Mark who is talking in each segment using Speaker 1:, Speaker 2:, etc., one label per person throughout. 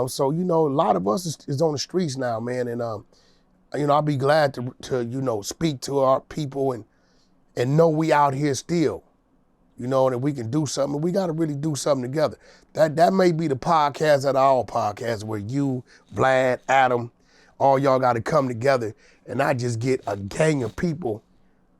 Speaker 1: So, you know, a lot of us is on the streets now, man. And, you know, I'll be glad to, you know, speak to our people and know we out here still, you know, and that we can do something. We got to really do something together. That may be the podcast at all podcasts where you, Vlad, Adam, all y'all got to come together and not just get a gang of people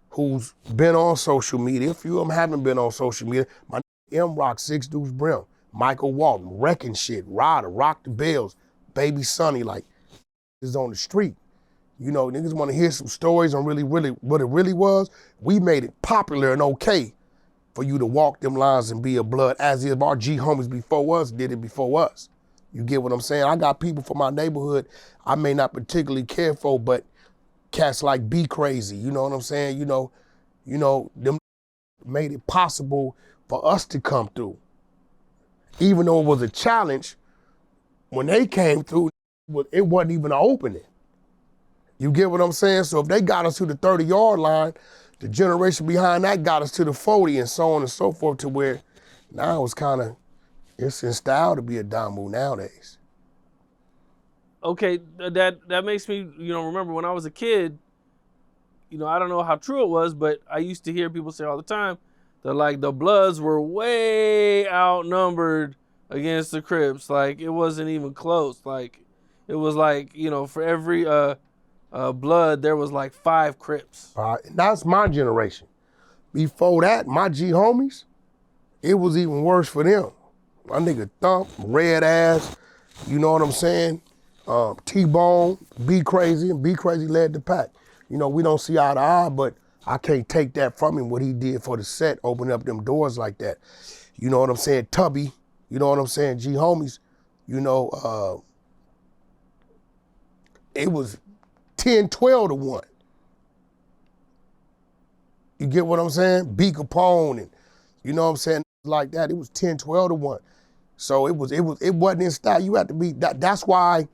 Speaker 1: who's been on social media. A few of them haven't been on social media. My M-Rock, Six Deuce Brim, Michael Walton, Wrecking Shit, Ryder, Rock the Bells, Baby Sonny, like, is on the street. You know, niggas want to hear some stories on really what it really was. We made it popular and okay for you to walk them lines and be a blood, as if our G homies before us did it before us. You get what I'm saying? I got people from my neighborhood I may not particularly care for, but cats like Be Crazy, you know what I'm saying? You know, them made it possible for us to come through. Even though it was a challenge, when they came through, it wasn't even an opening. You get what I'm saying? So if they got us to the 30-yard line, the generation behind that got us to the 40 and so on and so forth, to where now it's in style to be a Damu nowadays.
Speaker 2: Okay, that makes me, you know, remember when I was a kid, you know, I don't know how true it was, but I used to hear people say all the time that, like, the Bloods were way outnumbered against the Crips. Like, it wasn't even close. Like, it was like, you know, for every Blood, there was like 5 Crips.
Speaker 1: That's my generation. Before that, my G homies, it was even worse for them. My nigga Thump, Red Ass, you know what I'm saying? T-Bone, Be Crazy, and Be Crazy led the pack. You know, we don't see eye to eye, but I can't take that from him, what he did for the set, opening up them doors like that. You know what I'm saying? Tubby, you know what I'm saying? G homies, you know, it was 10, 12 to 1. You get what I'm saying? B Capone and, you know what I'm saying? Like that, it was 10, 12 to 1. So it wasn't in style. You have to be, that's why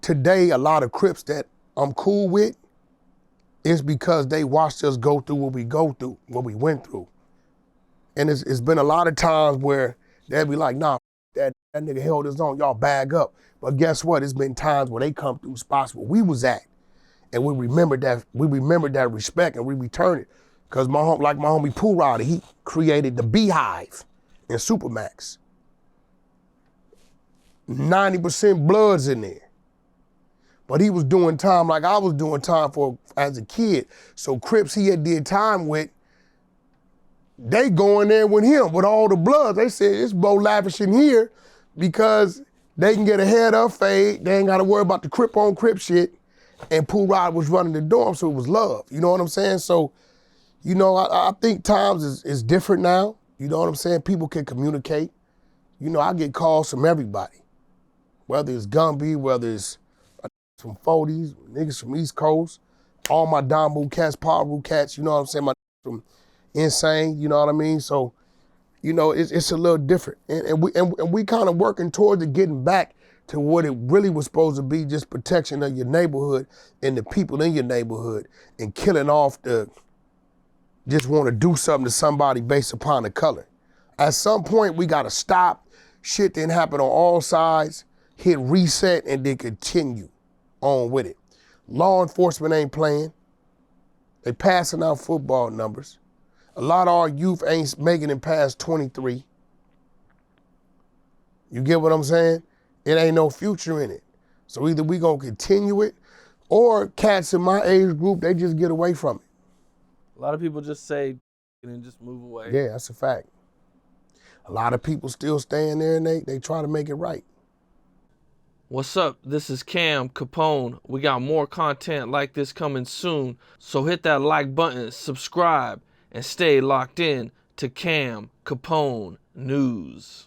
Speaker 1: today a lot of Crips that I'm cool with is because they watched us go through what we went through. And it's been a lot of times where they'll be like, nah, that nigga held his own, y'all bag up. But guess what? It's been times where they come through spots where we was at, and we remember that respect and we return it. Cause my homie Pool Rider, he created the Beehive in Supermax. 90% Bloods in there. But he was doing time like I was doing time for as a kid. So Crips he had did time with, they go in there with him, with all the Bloods. They said, it's Bo Lavish in here because they can get a head up fade. They ain't got to worry about the Crip on Crip shit. And Pool Rider was running the dorm, so it was love. You know what I'm saying? So, you know, I think times is different now. You know what I'm saying? People can communicate. You know, I get calls from everybody. Whether it's Gumby, whether it's from 40s, niggas from East Coast, all my Damu cats, Paru cats, you know what I'm saying? My from Insane, you know what I mean? So, you know, it's a little different. And we kind of working towards it, getting back to what it really was supposed to be, just protection of your neighborhood and the people in your neighborhood, and killing off just want to do something to somebody based upon the color. At some point, we got to stop. Shit didn't happen on all sides, hit reset, and then continue on with it. Law enforcement ain't playing. They passing out football numbers. A lot of our youth ain't making it past 23. You get what I'm saying? It ain't no future in it. So either we gonna continue it, or cats in my age group, they just get away from it.
Speaker 2: A lot of people just say and just move away.
Speaker 1: Yeah, that's a fact. A lot of people still staying there and they try to make it right.
Speaker 2: What's up? This is Cam Capone. We got more content like this coming soon. So hit that like button, subscribe, and stay locked in to Cam Capone News.